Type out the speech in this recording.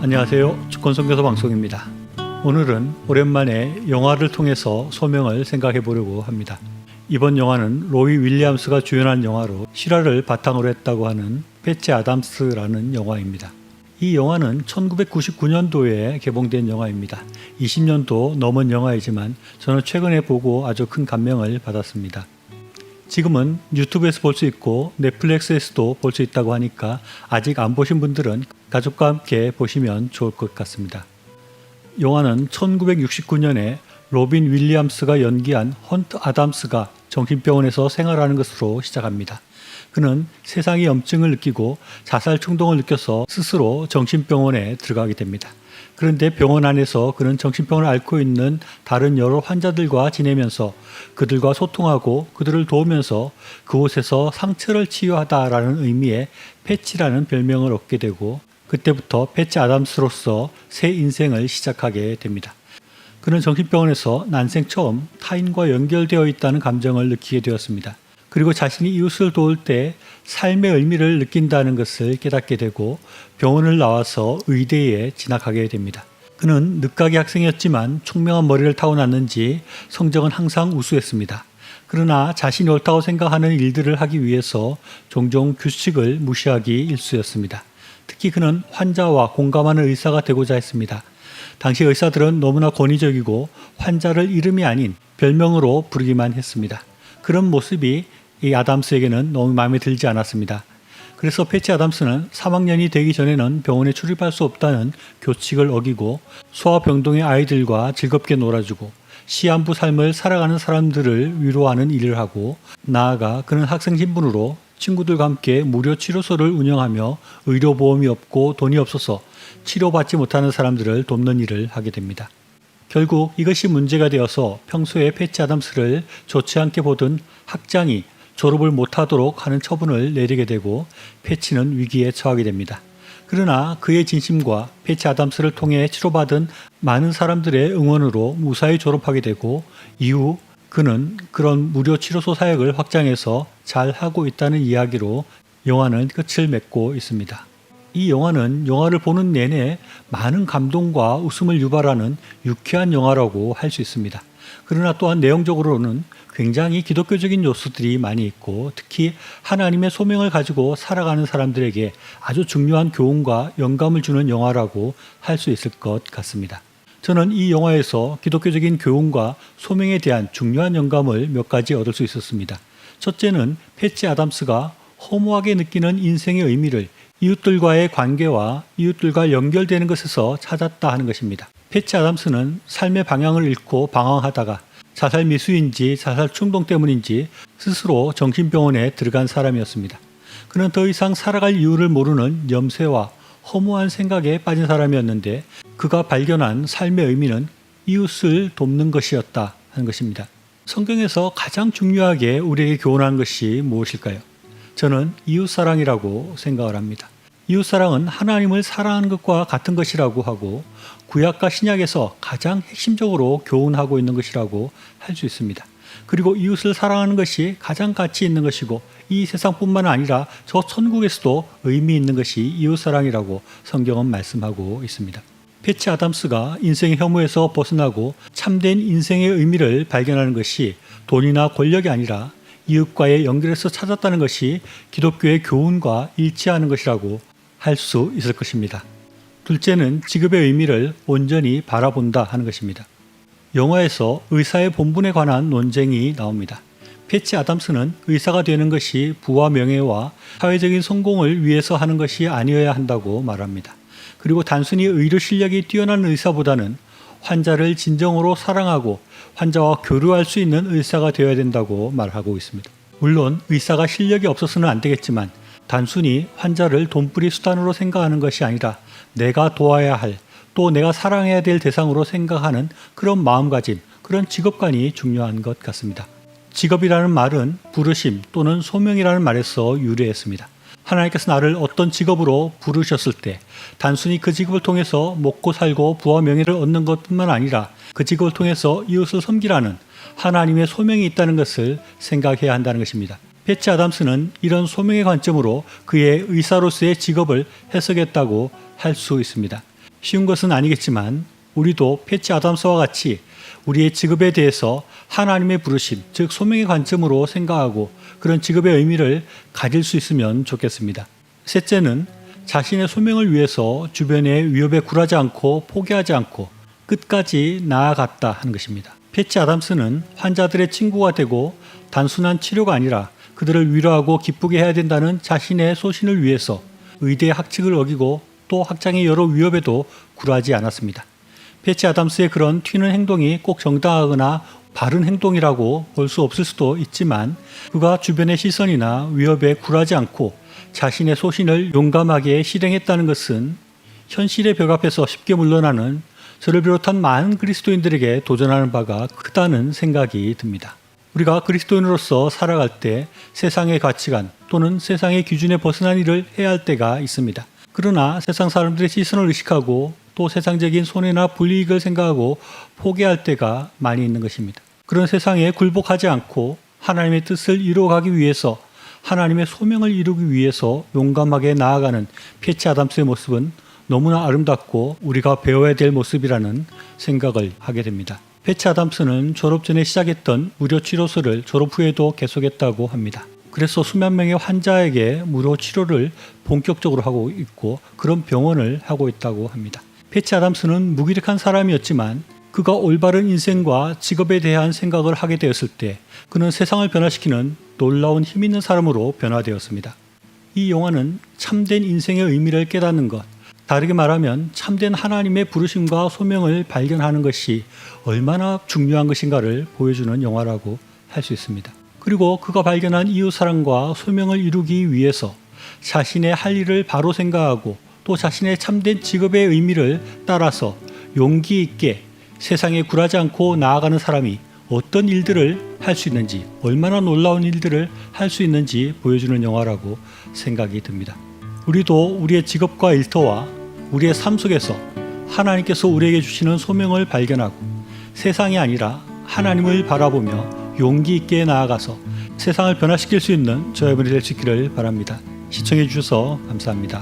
안녕하세요. 주권선교사 방송입니다. 오늘은 오랜만에 영화를 통해서 소명을 생각해 보려고 합니다. 이번 영화는 로이 윌리엄스가 주연한 영화로 실화를 바탕으로 했다고 하는 패치 아담스라는 영화입니다. 이 영화는 1999년도에 개봉된 영화입니다. 20년도 넘은 영화이지만 저는 최근에 보고 아주 큰 감명을 받았습니다. 지금은 유튜브에서 볼 수 있고 넷플릭스에서도 볼 수 있다고 하니까 아직 안 보신 분들은 가족과 함께 보시면 좋을 것 같습니다. 영화는 1969년에 로빈 윌리엄스가 연기한 헌트 아담스가 정신병원에서 생활하는 것으로 시작합니다. 그는 세상의 염증을 느끼고 자살 충동을 느껴서 스스로 정신병원에 들어가게 됩니다. 그런데 병원 안에서 그는 정신병을 앓고 있는 다른 여러 환자들과 지내면서 그들과 소통하고 그들을 도우면서 그곳에서 상처를 치유하다라는 의미의 패치라는 별명을 얻게 되고 그때부터 패치 아담스로서 새 인생을 시작하게 됩니다. 그는 정신병원에서 난생 처음 타인과 연결되어 있다는 감정을 느끼게 되었습니다. 그리고 자신이 이웃을 도울 때 삶의 의미를 느낀다는 것을 깨닫게 되고 병원을 나와서 의대에 진학하게 됩니다. 그는 늦가기 학생이었지만 총명한 머리를 타고났는지 성적은 항상 우수했습니다. 그러나 자신이 옳다고 생각하는 일들을 하기 위해서 종종 규칙을 무시하기 일쑤였습니다. 특히 그는 환자와 공감하는 의사가 되고자 했습니다. 당시 의사들은 너무나 권위적이고 환자를 이름이 아닌 별명으로 부르기만 했습니다. 그런 모습이 이 아담스에게는 너무 마음에 들지 않았습니다. 그래서 패치 아담스는 3학년이 되기 전에는 병원에 출입할 수 없다는 규칙을 어기고 소아병동의 아이들과 즐겁게 놀아주고 시한부 삶을 살아가는 사람들을 위로하는 일을 하고 나아가 그는 학생 신분으로 친구들과 함께 무료 치료소를 운영하며 의료보험이 없고 돈이 없어서 치료받지 못하는 사람들을 돕는 일을 하게 됩니다. 결국 이것이 문제가 되어서 평소에 패치 아담스를 좋지 않게 보던 학장이 졸업을 못하도록 하는 처분을 내리게 되고 패치는 위기에 처하게 됩니다. 그러나 그의 진심과 패치 아담스를 통해 치료받은 많은 사람들의 응원으로 무사히 졸업하게 되고 이후 그는 그런 무료 치료소 사역을 확장해서 잘 하고 있다는 이야기로 영화는 끝을 맺고 있습니다. 이 영화는 영화를 보는 내내 많은 감동과 웃음을 유발하는 유쾌한 영화라고 할 수 있습니다. 그러나 또한 내용적으로는 굉장히 기독교적인 요소들이 많이 있고 특히 하나님의 소명을 가지고 살아가는 사람들에게 아주 중요한 교훈과 영감을 주는 영화라고 할 수 있을 것 같습니다. 저는 이 영화에서 기독교적인 교훈과 소명에 대한 중요한 영감을 몇 가지 얻을 수 있었습니다. 첫째는 패치 아담스가 허무하게 느끼는 인생의 의미를 이웃들과의 관계와 이웃들과 연결되는 것에서 찾았다 하는 것입니다. 패치 아담스는 삶의 방향을 잃고 방황하다가 자살 미수인지 자살 충동 때문인지 스스로 정신병원에 들어간 사람이었습니다. 그는 더 이상 살아갈 이유를 모르는 염세와 허무한 생각에 빠진 사람이었는데 그가 발견한 삶의 의미는 이웃을 돕는 것이었다 하는 것입니다. 성경에서 가장 중요하게 우리에게 교훈하는 것이 무엇일까요? 저는 이웃사랑이라고 생각을 합니다. 이웃사랑은 하나님을 사랑하는 것과 같은 것이라고 하고 구약과 신약에서 가장 핵심적으로 교훈하고 있는 것이라고 할 수 있습니다. 그리고 이웃을 사랑하는 것이 가장 가치 있는 것이고 이 세상뿐만 아니라 저 천국에서도 의미 있는 것이 이웃사랑이라고 성경은 말씀하고 있습니다. 패치 아담스가 인생의 혐오에서 벗어나고 참된 인생의 의미를 발견하는 것이 돈이나 권력이 아니라 이웃과의 연결에서 찾았다는 것이 기독교의 교훈과 일치하는 것이라고 할 수 있을 것입니다. 둘째는 직업의 의미를 온전히 바라본다 하는 것입니다. 영화에서 의사의 본분에 관한 논쟁이 나옵니다. 패치 아담스는 의사가 되는 것이 부와 명예와 사회적인 성공을 위해서 하는 것이 아니어야 한다고 말합니다. 그리고 단순히 의료 실력이 뛰어난 의사보다는 환자를 진정으로 사랑하고 환자와 교류할 수 있는 의사가 되어야 된다고 말하고 있습니다. 물론 의사가 실력이 없어서는 안 되겠지만 단순히 환자를 돈벌이 수단으로 생각하는 것이 아니라 내가 도와야 할, 또 내가 사랑해야 될 대상으로 생각하는 그런 마음가짐, 그런 직업관이 중요한 것 같습니다. 직업이라는 말은 부르심 또는 소명이라는 말에서 유래했습니다. 하나님께서 나를 어떤 직업으로 부르셨을 때 단순히 그 직업을 통해서 먹고 살고 부와 명예를 얻는 것뿐만 아니라 그 직업을 통해서 이웃을 섬기라는 하나님의 소명이 있다는 것을 생각해야 한다는 것입니다. 패치 아담스는 이런 소명의 관점으로 그의 의사로서의 직업을 해석했다고 할 수 있습니다. 쉬운 것은 아니겠지만 우리도 패치 아담스와 같이 우리의 직업에 대해서 하나님의 부르심, 즉 소명의 관점으로 생각하고 그런 직업의 의미를 가질 수 있으면 좋겠습니다. 셋째는 자신의 소명을 위해서 주변의 위협에 굴하지 않고 포기하지 않고 끝까지 나아갔다 하는 것입니다. 패치 아담스는 환자들의 친구가 되고 단순한 치료가 아니라 그들을 위로하고 기쁘게 해야 된다는 자신의 소신을 위해서 의대의 학칙을 어기고 또 학장의 여러 위협에도 굴하지 않았습니다. 패치 아담스의 그런 튀는 행동이 꼭 정당하거나 바른 행동이라고 볼 수 없을 수도 있지만 그가 주변의 시선이나 위협에 굴하지 않고 자신의 소신을 용감하게 실행했다는 것은 현실의 벽 앞에서 쉽게 물러나는 저를 비롯한 많은 그리스도인들에게 도전하는 바가 크다는 생각이 듭니다. 우리가 그리스도인으로서 살아갈 때 세상의 가치관 또는 세상의 기준에 벗어난 일을 해야 할 때가 있습니다. 그러나 세상 사람들의 시선을 의식하고 또 세상적인 손해나 불이익을 생각하고 포기할 때가 많이 있는 것입니다. 그런 세상에 굴복하지 않고 하나님의 뜻을 이루어가기 위해서 하나님의 소명을 이루기 위해서 용감하게 나아가는 패치 아담스의 모습은 너무나 아름답고 우리가 배워야 될 모습이라는 생각을 하게 됩니다. 패치 아담스는 졸업 전에 시작했던 무료 치료소를 졸업 후에도 계속했다고 합니다. 그래서 수만 명의 환자에게 무료 치료를 본격적으로 하고 있고 그런 병원을 하고 있다고 합니다. 패치 아담스는 무기력한 사람이었지만 그가 올바른 인생과 직업에 대한 생각을 하게 되었을 때 그는 세상을 변화시키는 놀라운 힘 있는 사람으로 변화되었습니다. 이 영화는 참된 인생의 의미를 깨닫는 것, 다르게 말하면 참된 하나님의 부르심과 소명을 발견하는 것이 얼마나 중요한 것인가를 보여주는 영화라고 할 수 있습니다. 그리고 그가 발견한 이웃사랑과 소명을 이루기 위해서 자신의 할 일을 바로 생각하고 또 자신의 참된 직업의 의미를 따라서 용기 있게 세상에 굴하지 않고 나아가는 사람이 어떤 일들을 할 수 있는지, 얼마나 놀라운 일들을 할 수 있는지 보여주는 영화라고 생각이 듭니다. 우리도 우리의 직업과 일터와 우리의 삶 속에서 하나님께서 우리에게 주시는 소명을 발견하고 세상이 아니라 하나님을 바라보며 용기 있게 나아가서 세상을 변화시킬 수 있는 저 여러분이 될 수 있기를 바랍니다. 시청해 주셔서 감사합니다.